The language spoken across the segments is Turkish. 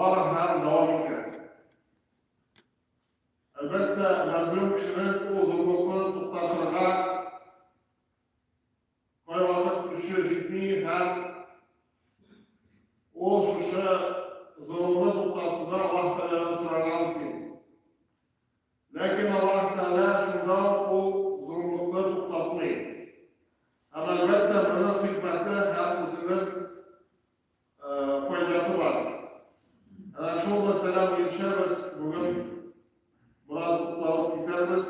tobora ham davom etgan. Albatta, mazlum kishini u zulmni to'xtatishga qay vaqt tushishni ham o'sha zulmni to'xtatishga vaqtlarni so'ragan mumkin. Lekin Alloh taolo shundan u zulmni to'xtatmaydi. Ama albatta buni hikmati ham o'zining foydasi bor. Ana shu masala bo'yicha biz bugun biroz to'xtalib ketamiz.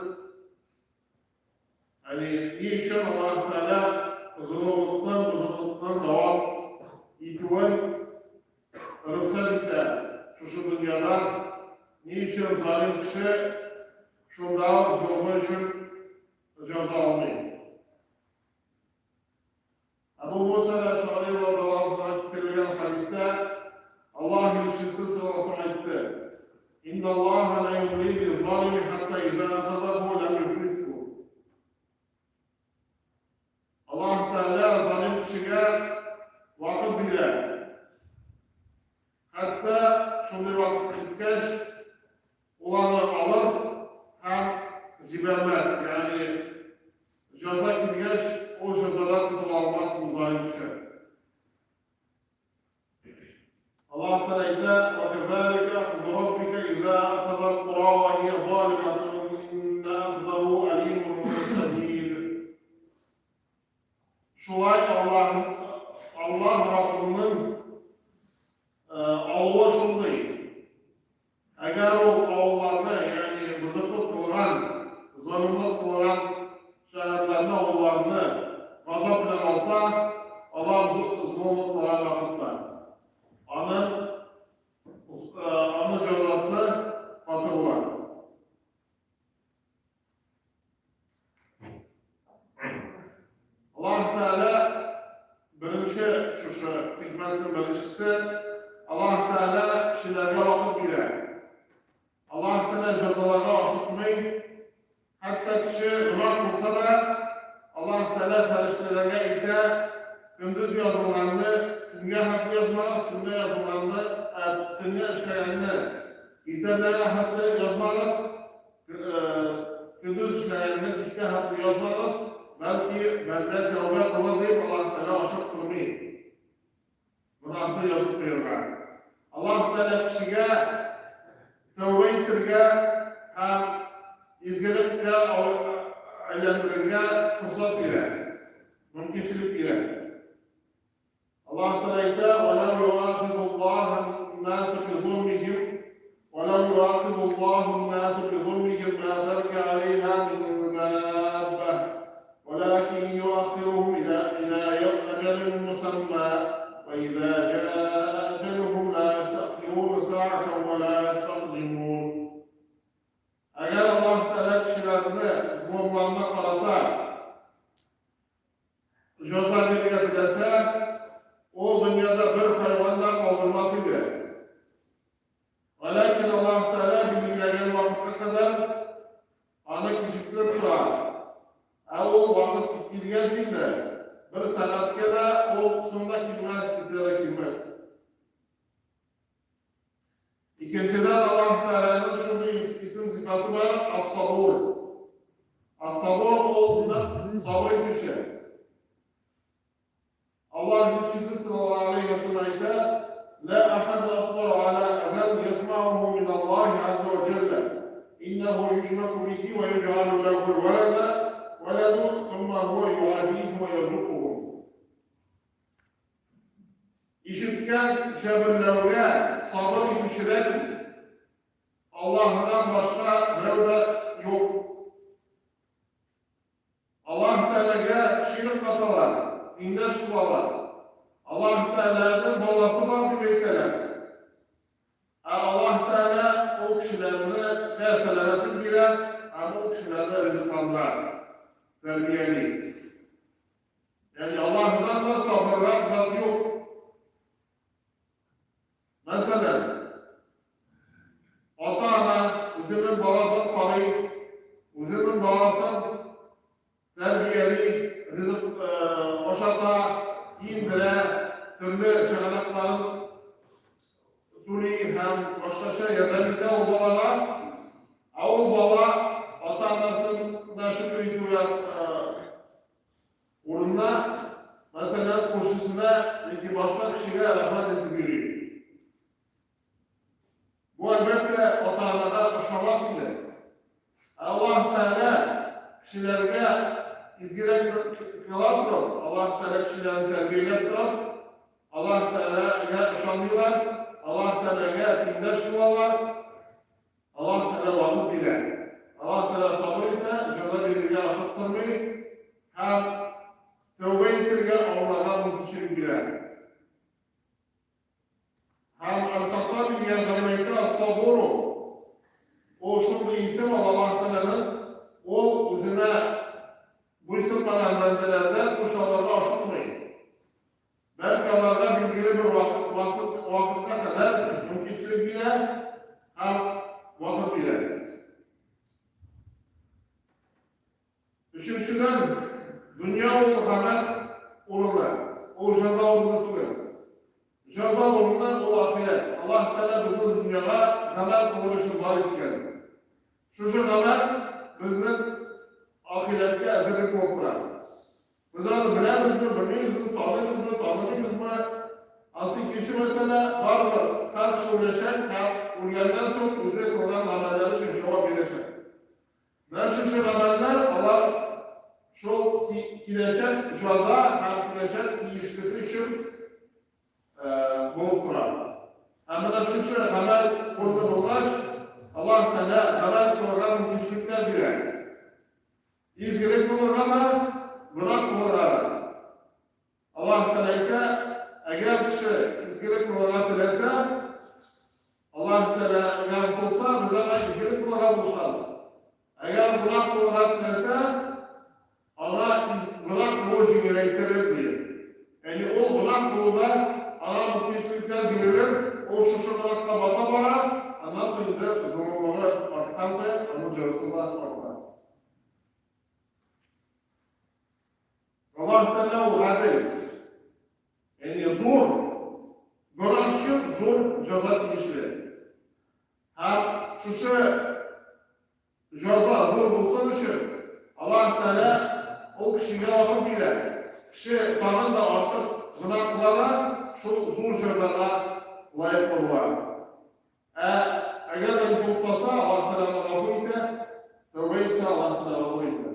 Ya'ni nechun Alloh taolo zulmdan davom etishni ruxsat etdi. Shu dunyoda nechun zolim kishi shundan zulmi uchun jazo olmaydi. Abu Musa al-Ash'ari radhiyallohu anhu keltirgan hadisda Alloh elchisi sallallohu alayhi vasallam aytdi: "Inna Alloha la yumli biz-zalimi hatta idza akhadhahu lam yuflithu." Alloh taolo zolim kishiga vaqt beradi. Hatto shunday vaqt ketgach, ularni olib ham jibarmas, ya'ni jazo kelgach o jazodan qutula olmas bu zolim kishi. Allah taolo aytadi: "Va kazalika akhzu robbika idza akhadha al-qura wa hiya zalimatun inna akhzahu alimun shadid." Şulay Allah Rabbining avval shunday. Agar o avvallarni, ya'ni buzuqlik qilgan, zolimlik qilgan shaharlarni avvallarni g'azab bilan olsa, Alloh zulm qilgan vaqtda onun jazosi qattiq bo'ladi. Alloh taolo birinchi shu hikmatni bilishisi, Alloh taolo kishilarga vaqt beradi. Alloh taolo jazolarga oshiqmaydi. Hatta kishi gunoh qilsa-da, Alloh taolo farishtalarga aytadi: "Kunduz yozilganni tunga haq yozmanglar, tunda yozilganni tunga ishlaganni ertalabga haq yozmanglar, kunduz ishlaganni kechga haq yozmanglar, balki banda tavba qiladi" deb Alloh taolo oshiq qilmaydi. Gunohni yozib qo'ygan. Alloh taolo kishiga tavba ettirgan ham izgilikka aylantirilgan fursat beradi, mumkinchilik beradi. Allah taolo aytadi: "Walau yu'akhidullohu an-nasa bi zulmihim, walau yu'akhidullohu an-nasa bi zulmihim ma taraka 'alayha min dabbah, walakin yu'akhiruhum ila ajalin musamma, wa idza jaa ajaluhum la yasta'khiruna sa'atan wa la yastaqdimun." Agar Alloh taolo kishilarni zulmlarga qarata jazo berishga tilasa, o dunyoda bir hayvondan qoldirmas edi. Lekin Alloh taolo belgilagan vaqtga qadar ana kechiktirib turadi. U vaqt kelgan shunda bir sanatga da o qismda kelmas, kelmas. İkinciden Allah Teala'nın şunun isim sıfatı var, as-sabur. As-sabur olduğunda sabır etmişler. Allah Resulü sallallahu aleyhi ve sellem'de la ahad asbar ala azan yasma'uhu min Allah azze ve celle. İnnehu yushraku bihi ve yuj'alu lehu veledun thumma huve yu'afihi ve yarzuquhu. İşitken cebirlerine sabır etmişler, Allah'tan başka birevde yok. Allah Teala'ya şirk katalar, dindaş kılalar. Allah Teala'nın balası var gibi ettiler. Allah Teala o kişilerini selametin bile, ama o kişilerine rızıklandırar, terbiyeli. Yani Allah'tan da sabırlar zat yok. Mesela ota-ana o'zining bolasini qorayib, o'zining bolasini tarbiyali, rizq oshata, kiyindira, turli shag'aloqlarni suli hem başka yerlerinde o balana avul bala ata-anasına şükür ediyor uğruna mesela koşusuna belki başka kişiye rahmet edip yürüyor. Bu elbette ata-anada aşamasıdır. Allah Teala kişilerine izgirek kılar durur. Allah Teala kişilerini terbiyelep durur. Allah Teala'ya yaşamıyorlar. Allah Teala'ya tindaş kılarlar. Allah Teala vakit bilir. Allah Teala sabır eder, ceza verirge aşıktırmayı. Hem tövbe etirge onlardan mutuşirik bilir. Hem el-Hattabi yerlerine as-saburu. O şurada isim Allah Teala'nın o üzerine buyurtmanan bendelerden bu şalarla aşılmayın. Belki onlarda bilgili bir vakitte kadar mümkünçülük bile hem vakit bile. Üçüncüden dünya olu hemen olurlar. O ceza olurlar tutuyor. Ceza olurlar o ahiret. Allah Teala bizim dünyaya hemen kılırışı var etken. Şu hemen bizim ahirette ezilik oldular. Biz onu bilemiz mi, bilmeyiz mi, tanımıyız mı? Asıl kişi mesela var mı? Kalp şuurleşen, kalp uyardan sonra bize kurulan amelleri şaşıva birleşen. Ne şaşır ameller? Allah şu kileşen caza, hem kileşen tiyişkisi için bulup durar. Hem de şaşır amel burada bulaş, Allah Teala amel kurulan kişilikler bilir. İzgilik kullarına bırak kullarına. Allah Teala'ya eğer kişi izgilik kullarına dilerse Allah Teala yan kılsa bize de izgilik kullarına buluşarız. Eğer bırak kullarına dilerse Allah bırak kulu jüngüleytirir diye. Yani o bırak kuluda Allah müthişlikler bilir, o şuşu bırakta bata bara, ondan sonra da zorunluğu artkansa onun carısında artar. Allah Teala o adil. Yani zor. Böyle için zor ceza tiyişli. Hem şu ceza zor bulsa dışı. Allah Teala o kişiye vakit bile. Kişi tanın da artık günahlara şu zor cezana layık olurlar. Eğer de toplasa Allah Teala'nın gafur ite, tövbe etse Allah Teala gafur ite.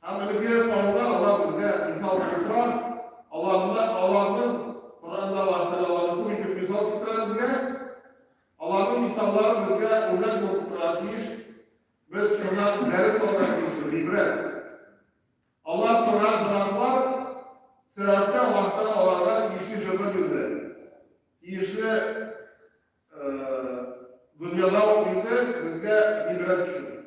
Hem ilgili konular Allah bizde misal tutar, Allah'ın Kur'an'da Allah Teala'nın tüm iki misal tutar bizde, Allah'ın misalları bizde özel noktalar iş, biz şuna ders olarak iştir, ibret. Allah Kur'an taraflar, sebepte Allah'tan Allah'la işi çözebildi. İşi dünyada o bildi, bizde ibret düşür.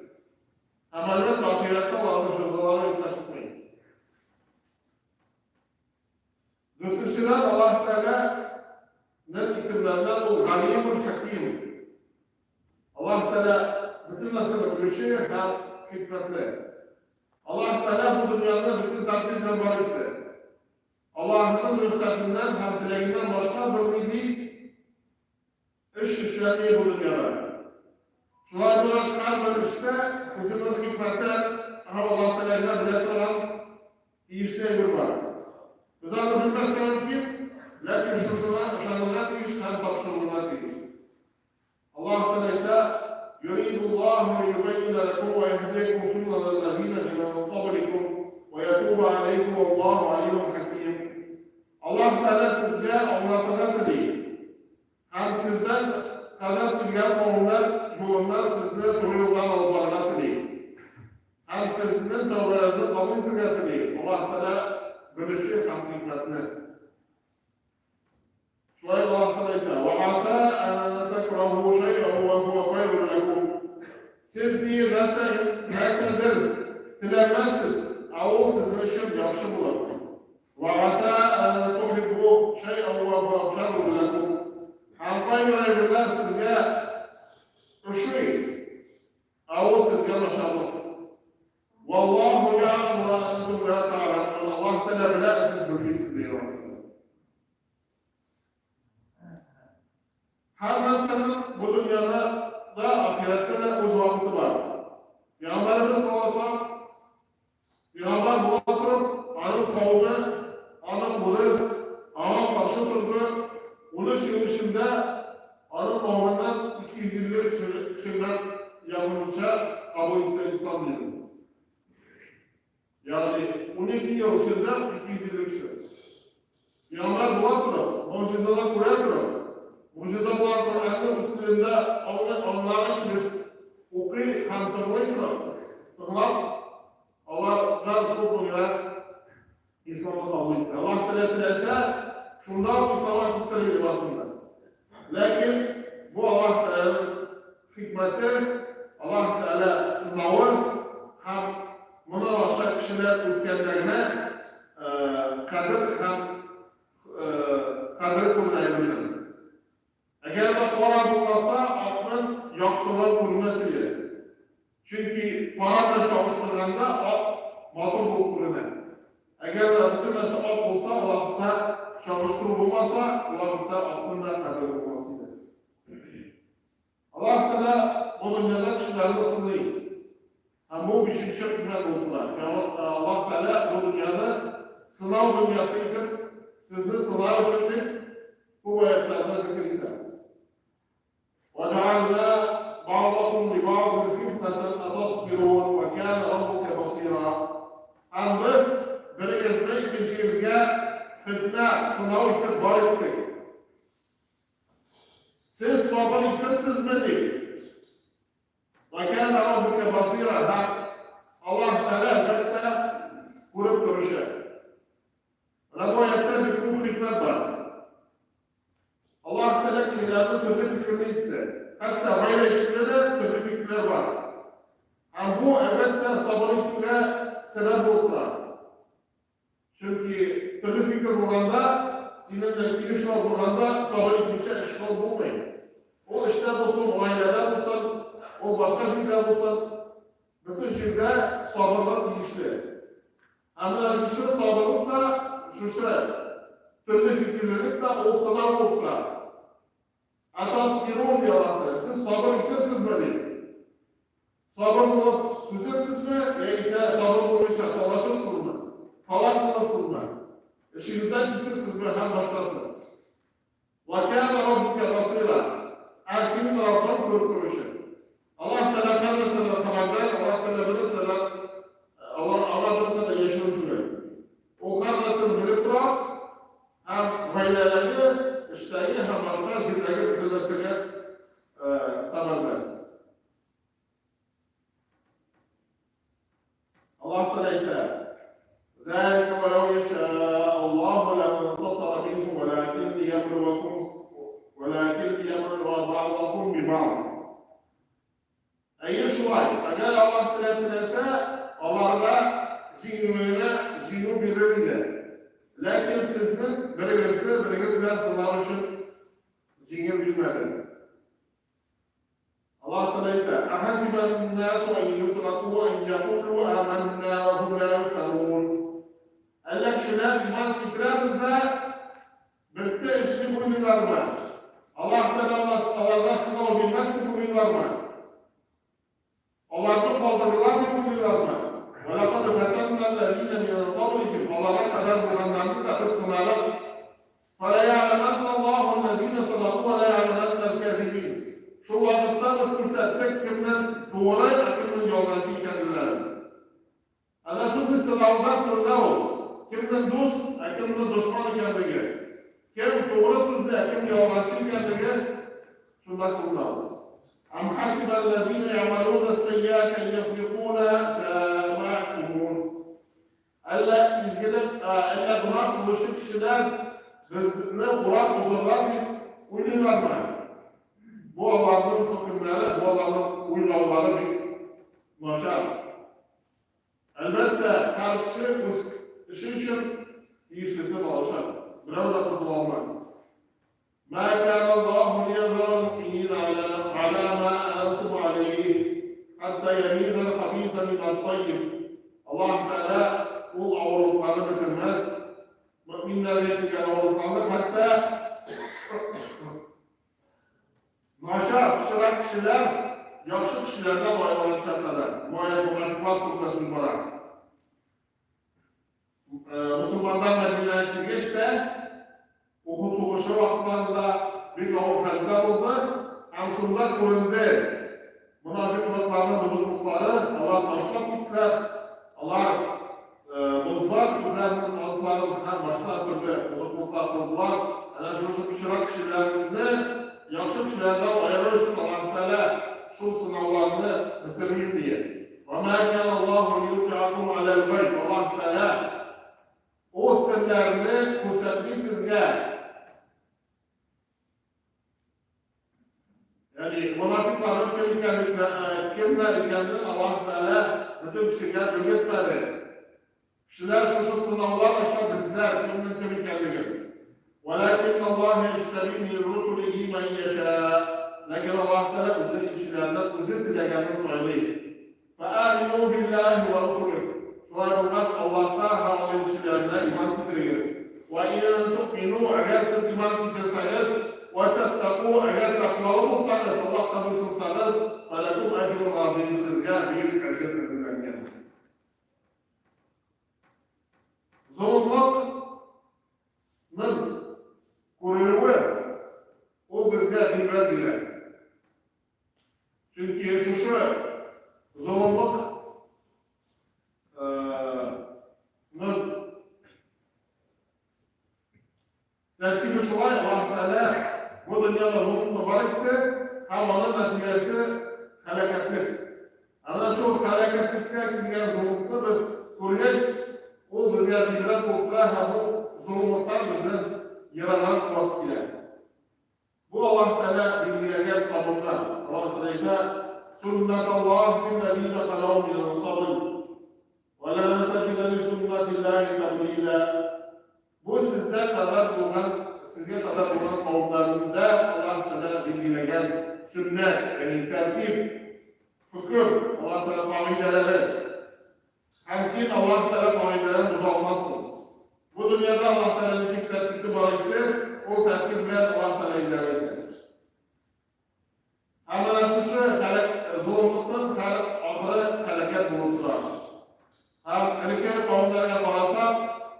Ama elbette ahirette Allah'ın cezalarına yaklaşmayın. Dördüncüden Allah Teala'nın isimlerinden o Galimul Hakim. Allah Teala bütün nasıl bilişi hem hikmetli. Allah Teala bu dünyada bütün takdirle var etti. Allah'ın rüksatinden hem dileğinden başka bilmediği iş işlemeyi bu dünyada. Şular biraz kalbur işte, huzurun hikmeti, Allah Teala'yla bilet olan işte bir var. Biz adı bilmez kalan kim? Lakin şuşuna, şanına iş, hem tapşırılına iş. Allah Teala'yla يريد الله ليبين لكم ويهديكم سنن الذين من قبلكم ويتوب عليكم والله عليم حكيم. Allah Teala sizge anlatana değil. Hem sizden kadar tilgen konular yolunda sizni doğru yoldan albarına değil. Hem sizin tövbelerinizi kabul etmeye değil. Allah Teala bilişi hem hikmetli. Şöyle Allah Teala ise وَعَسَى أَنْ تَكْرَهُوا شَيْئًا وَهُوَ خَيْرٌ لَكُمْ. Siz değil nesedir, dilemezsiz. O sizin için yaxşı bulur. وَعَسَى أَنْ تُحِبُّوا شَيْئًا وَهُوَ شَرٌ لَكُمْ. Hem kaybılayırlar sizge ışık. O sizge maşallah. وَاللّٰهُ يَعْلَمُ وَاَنْتُمْ لَا تَعْلَمُونَ. Allah Teala bile siz bilmişsiniz diyor. Her narsanın bu dünyada da ahirette de öz vakti var. Peygamberimiz sallallahu aleyhi ve sellem Peygamber bula turup, anın kavmi, anın kulu, anın karşı turdu, onun şöylüşünde anın kavminden 250 kişiden yapılmışa kabul etti İslam dini. Yani 12 yıl içinde 250 kişi. Peygamber bula turup, mucizeler kuraya turup, mucize bulan Kur'an'ın üstünde onlara okuy, kantırmayı turup, tırnak, Allah'dan kurtuluyor, İslam'ı kabul etti. Allah dilese, şundan İslam'a kurtarıyor aslında. Lakin bu Allah Teala'nın hikmeti, Allah Teala sınavı hem buna başka kişiler ötkenlerine kadir hem kadir kurulabilir. Eğer de para bulmasa, aklın yaktığı kurulması gerekir. Çünkü parayla çalıştığında ak motor bulup kurulur. Eğer de bütün nesi ak olsa, Allah'ta çalıştırı bulmasa, Allah'ta aklında kadir olması gerekir. Allah Teala bu dünyada kişilerini sınayı. Ama bu bir şey hükmet oldular. Allah Teala bu dünyada sınav dünyası için sizni sınav için bu ayetlerde zikredildi. وَجَعَلْنَا بَعْضَكُمْ لِبَعْضٍ فِتْنَةً أَتَصْبِرُونَ وَكَانَ رَبُّكَ بَصِيرًا. Hem biz birinizde ikincinizge fitne, sınav itip var ettik. Siz sabır itirsiniz mi değil? وَكَانَ رَبُّكَ بَصِيرًا. Allah Teala elbette kurup duruşu. Ve bu ayette bir kum hikmet var. Allah Teala kişilerde türlü fikrini itti. Hatta böyle işinde de türlü fikirler var. Yani bu elbette sabır ittiğine sebep oldular. Çünkü türlü fikir bulanda, seninle fikir var bulanda sabır itmişe işgal bulmayın. O işte olsun, o ailede olsun, o başka şeyler olsun, bütün şeyde sabırlar değişti. Ama şu sabırlık da, şu türlü fikirlilik de o sınav oldular. Atasbirun diyor Allah. Siz sabır itirsiniz mi değil? Sabır bulup düzesiz mi? Ise sabır bulmuşsa dolaşırsınız mı? Talak kılırsınız mı? İşinizden titirsiniz mi? Hem başkası. وَكَانَ رَبُّكَ بَصِيرًا. Senin Rabbin kurtuluşu. Allah Teala kalırsa da haberdar, Allah Teala bilirse de Allah bilirse de yaşını duruyor. O kalmasını bilip durar, hem gayreleri, işleri hem başka zilleri bilirse haberdar. Allah Teala ise ذَلِكَ وَلَوْ يَشَاءَ اللّٰهُ لَانْتَصَرَ مِنْهُمْ وَلَكِنْ لِيَبْلُوَ بَعْضَكُمْ بِبَعْضٍ. Eğer şu var, eğer Allah dilese, Allah'la zihnu bilirinde. Lakin sizin biriniz bilen sınavışın zihnu bilmedi. Allah Teala اَحَسِبَ النَّاسُ اَنْ يُتْرَكُوا اَنْ يَقُولُوا آمَنَّا وَهُمْ لَا يُفْتَنُونَ. Eller kişiler iman titremizde bitti işini buyurlar mı? Allah Teala sınav bilmez ki buyurlar mı? Allah'ta kaldırırlar mı buyurlar mı? وَلَقَدْ فَتَنَّا الَّذ۪ينَ مِنَ قَبْلِهِمْ. Allah'a kadar bulanlarını da biz sınavlar. فَلَيَعْلَمَنَّ اللّٰهُ الَّذ۪ينَ صَدَقُوا وَلَيَعْلَمَنَّ الْكَاذِب۪ينَ. Şu vakitte biz fırsattık kimden doğru, kimden yoldaşı kendileri. Ana şu bir sınavdan turda ol. Kimden dost, kimden düşman kendine. Kim doğru sözde, kim yoldaşı kendine. Şundan turda ol. أَمْ حَسِبَ الَّذ۪ينَ يَعْمَلُونَ السَّيِّئَاتَ اَنْ يَسْبِقُونَ سَاءَ مَا يَحْكُمُونَ. Allah izgilip, Allah günah kılışı kişiler rızkını Kur'an uzarlar deyip uyluyorlar mı? Bu Allah'ın fıkırları, bu Allah'ın uylavları bir maşar. Elbette karşı işin için iyişlisini alışar. Biraz da kurtulamaz. مَا كَانَ اللّٰهُ لِيَذَرَ الْمُؤْمِنِينَ عَلَى مَا أَنْتُمْ عَلَيْهِ حَتَّى يَمِيزَ الْخَبِيثَ مِنَ الطَّيِّبِ. Allah Teala bu avruluklarını bitirmez. Müminler yetkiler avruluklarını hatta Naşar, pişiren kişiler, yaxşı kişilerden ayrılacaklar. Muayyen münafıklar kurtasın bana. Müslümanlar Medine'ye girgeç de Uhud soğuşu vaktlarında bir yavuk halde oldu. Hem şunlar göründü. Münafıklıklarının bozuklukları Allah başlap gittiler. Allah bozdular. Üzerinin altlarının hem başka türlü bozukluklar kurdular. Yani şu pişiren kişilerini yaxşı kişilerden ayırır için Allah Teala şu sınavlarını bitirmeyeyim diye. وَمَا كَانَ اللّٰهُ لِيُطْعَكُمْ عَلَى الْغَيْبِ Allah Teala o sırlarını kuşatmayı sizge. Yani münafıkların kimler ikenini Allah Teala bütün kişiler belirtmedi. Kişiler şu sınavlar aşağı bildiler kimden kim ikenini. وَلَكِنَّ اللّٰهَ يَجْتَبِي مِنْ رُسُلِهِ مَنْ يَشَاءُ Lakin Allah Teala özür kişilerden özür dileyenini söyleyip فَآمِنُوا بِاللّٰهِ وَرَسُولِهِ Sonra bunlar Allah'ta havalı kişilerine iman getiririz. وَاِنْ تُؤْمِنُوا eğer siz iman getirseniz وَتَتَّقُوا eğer takvalı olsanız, Allah tanısınsanız فَلَكُمْ اَجْرٌ عَظِيمٌ sizge bir ecir edilen. Zulümlük'ün kuruluğu o bizge ibret bile. Çünkü şu zulümlük tertibi şolay Allah Teala bu dünyada zulümle barıktı, havanın neticesi felakettir. Ana şu felaketlikte kimden zulümlükte biz kuruluş, o bizge ibret oltura ha bu zulümlükten bizden yaranan kılas bile. Bu Allah Teala bilgilerden kanundan. Allah Teala سُنَّةَ اللّٰهِ بِالَّذ۪ينَ خَلَوْا مِنْ قَبْلِ وَلَا تَجِدَ لِسُنَّةِ اللّٰهِ تَبْدِيلًا Bu sizde kadar bulunan kavimlerimizde Allah Teala bilgilenen sünnet, yani tertip, fıkıh, Allah Teala kaideleri, hemsin Allah Teala kaidelerini uzalmazsın. Bu dünyada Allah Teala'nın için tertipli barıktır, o tertipler Allah Teala ilerleyecektir. Hemen şu zulümlükten ahırı felaket bulundular. Hem ilk kavimlerine barasak,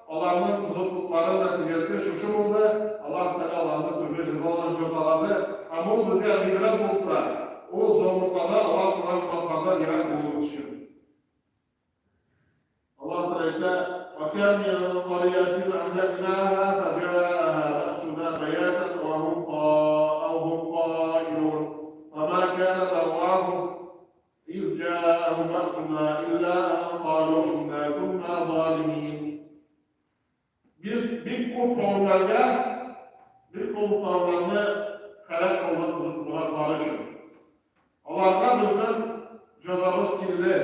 Allah'ın bozuklukları neticesi şu oldu. Allah Teala Allah'ın türlü cezalarını ama o bize ibret bulundular. O zulümlüklerden Allah Teala'nın yarat bulunduğumuz için. Allah Teala وَكَمْ مِنْ قَرْيَةٍ أَهْلَكْنَاهَا فَجَاءَهَا بَأْسُنَا بَيَاتًا وَهُمْ قَائِلُونَ وَمَا كَانَ دَعْوَاهُمْ إِذْ جَاءَهُمْ بَأْسُنَا إِلَّا أَنْ قَالُوا إِنَّا كُنَّا ظَالِمِينَ Biz bir kul kavimlerine helak kıldık buna karışır. Allah'tan bizden cezamız kildi.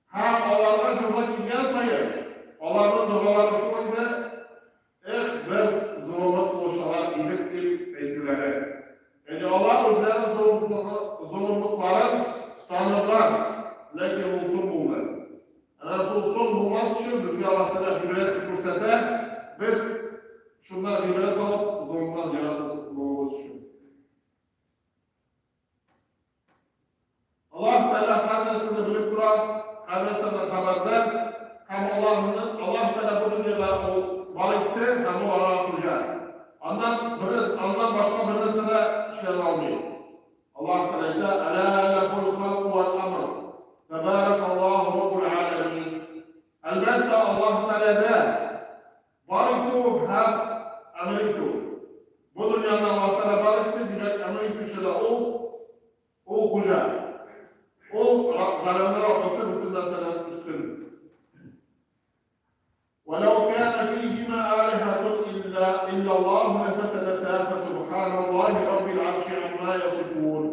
Hem Allah'tan ceza kilgen sayı, Allah'tan duaları şu anda biz zulümü kılışalar idik deyip eytileri. Yani Allah özlerinin zulümlüklerin tanırlar, lakin usul buldu. Eğer usul bulmaz için bizge Allah Teala hibret kursete, biz şundan hibret alıp zulümden yaratılmamız için. Allah Teala hadisini bilip duran, hadisini haberdar, hem Allah Teala bu dünyada varıktı, hem o Allah'a kuracak. Ondan başka birisine şey almıyor. Allah Teala "Alâ lekul halku vel amr, tebârekallahu rabbul âlemin." Elbette Allah Teala'da varıktı hem emrikti. Bu dünyada Allah Teala varıktı, demek emrikti de o kuca. O kalemler ortası bütün derslerden üstün. وَلَوْ كَانَ فِيهِمَا آلِهَةٌ إِلَّا اللّٰهُ لَفَسَدَتَا فَسُبْحَانَ اللّٰهِ رَبِّ الْعَرْشِ عَمَّا يَصِفُونَ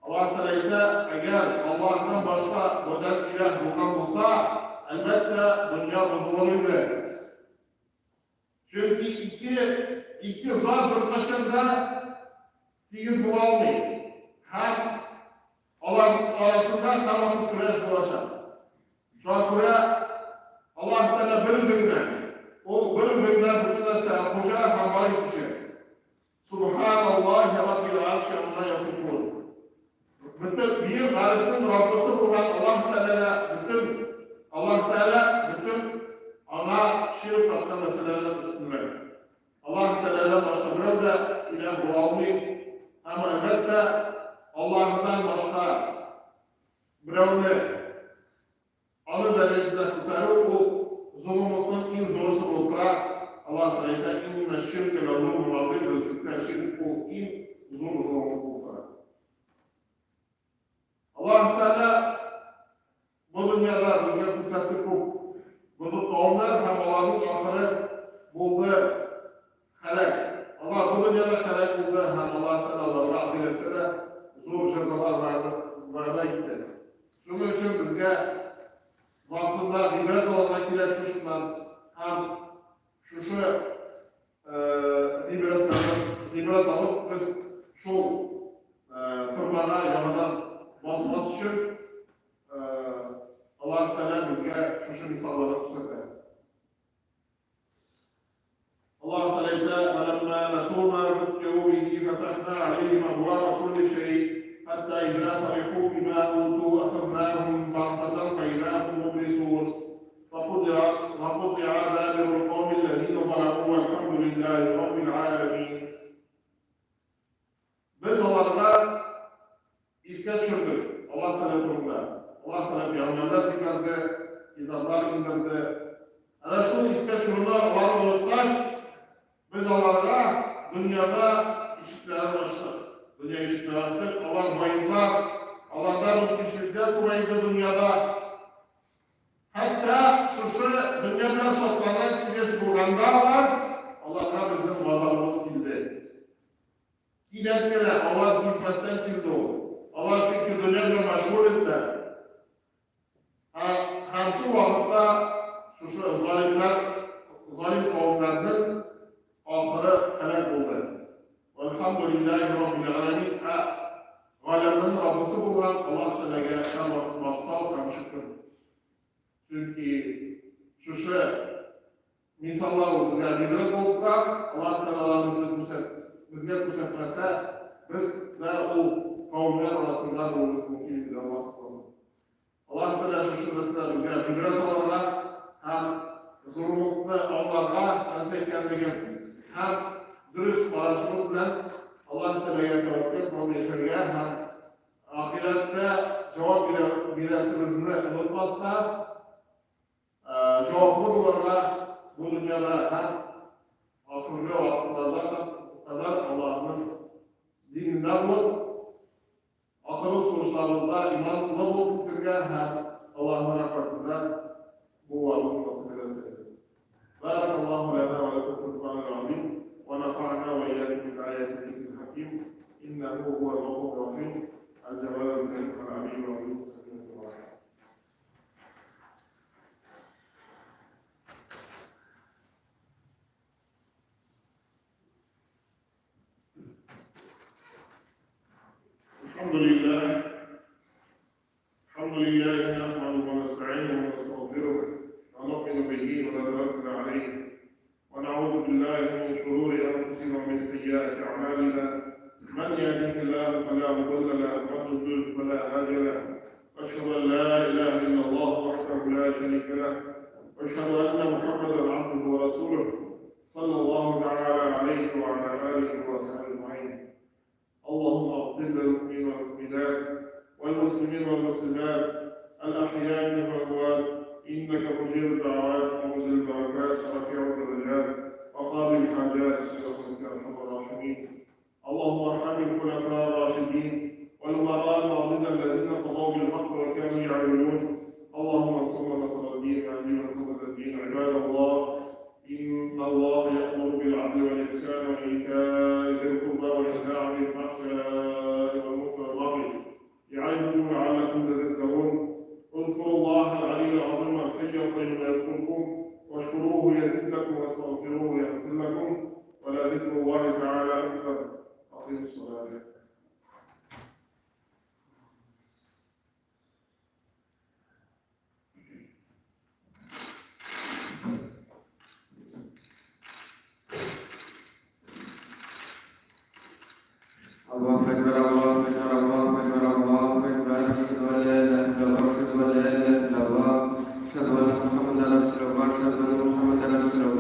Allah Teala'da eğer Allah'tan başka modern ilah bulunan olsa elbette dünya bozulurdu. Çünkü iki zat birleşince tigiz bulamıyor. Hem arasında karmatık güreş bulaşır. Şu an buraya Allah Teala bir üzerine, o bir üzerine bütün mesela hoca hambarı düşer. Subhanallah Rabbil Arş bütün bir karıştın Rabbisi bulan Allah Teala bütün ana şirk hakkı meseleler üstünler. Allah Teala'dan başka bir de ilah bulalmayın. Ama elbette Allah'tan başka birovni alı derecede tutarıp bu zulümün en zorusu buldurar. Allah Teala inne şirke la zulmün azim ve şirk bu en zor zulümü buldurar. Allah Teala bu dünyada bizge fırsatı çok buzuq kavimler hem onların ahiri buldu halak. Allah bu dünyada halak buldu hem Allah Teala'larga ahirette de zor cezalar verdi gitti. Şunun için bizge vaktinde ibret olmak gerek şundan hem şu ibret alıp biz şu turlarına yamadan basması için Allah Teala bizge şu misalları gösterdi. Allah Teala "Felemma nesû mâ zukkirû bihi fetahna aleyhim abwâbe kulli şey hatta izâ farihû bimâ ûtû akhadnâhum baghtatan feizâ hum mublisun. فقطع دابر القوم الذين ظلموا والحمد لله رب العالمين." Biz onlarla iske düşürdük Allah Teala'nda. Allah Teala peygamberler çıkardı, kitaplar indirdi. Ana şu iske düşürme var olurtaş, biz onlarla dünyada işitleri açtık. Dünya işitleri açtık. Allah bayınlar, Allah'tan mutluçluklar kuvvetli dünyada. Hatta şu dünya bilen şartlardan kilesi bulganlar var. Allah'a bizim vazalımız kildi. Kilerkele Allah sizmezden kildi o. Allah çünkü dünya bilen meşgul etti. Hem şu vakitte şu zalim kavimlerinin ahırı helak oldu. Velhamdülillahi Rabbil Alemin. Alemlerin Rabbisi bulan Allah Teala'ya hem maktal hem şükür. Çünkü şu misallar bizge ibret oldurar, Allah Teala'mızı bizge göstermese biz de o kavimler arasında olmamız mümkün değil. Allah saklasın. Allah Teala şu mesela bizge ibret olarak hem zulümünde onlarga ensekkenligin hem dürüst barışımız bilen Allah Teala'ya tevekkül kılıp yaşarga hem ahirette cevap biresimizni unutmasda cevaplı olarlar bu dünyada hem ahirete vakıtlarda kadar Allah'ın dininden bulup akıllı sonuçlarımızda iman bulup bitirge hem Allah'ın rahmetinden bu varlık nasip ederse. Barakallahu lana ve lekum fil Kur'anil azim ve nafa'na ve iyyakum bil ayati zikril hakim innehu huvel gafurur rahim el celalul kerim el alim ve aliyyus الحمد لله نحمده ونستعينه ونستغفره ونؤمن به ونتوكل عليه ونعوذ بالله من شرور انفسنا ومن سيئات اعمالنا من يهده الله فلا مضل له ومن يضلل فلا هادي له واشهد ان لا اله الا الله وحده لا شريك له واشهد ان محمدا عبده ورسوله صلى الله تعالى عليه وعلى اله وصحبه اجمعين. اللهم اغفر للمؤمنين والمؤمنات والمسلمين والمسلمات الأحياء منهم والأموات إنك مجيب الدعوات ومنزل البركات ورفيع الدرجات وقاضي الحاجات برحمتك يا أرحم الراحمين. اللهم ارحم الخلفاء الراشدين والأمراء الماضين الذين قضوا بالحق وكانوا يعدلون. اللهم انصرنا نصر الدين وأهدنا نصر الدين. عباد الله إن الله يأمر بالعدل والإحسان وإيتاء ذي القربى وينهى عن الفحشاء والمنكر والبغي يعظكم لعلكم تذكرون. اذكروا الله العلي العظيم الحي القيوم يذكركم واشكروه يزدكم واستغفروه يغفر لكم ولذكر الله تعالى أكبر. أقيموا الصلاة. الله أكبر الله أكبر الله أكبر الله محمدا أرسله وأشهد أن محمدا أرسله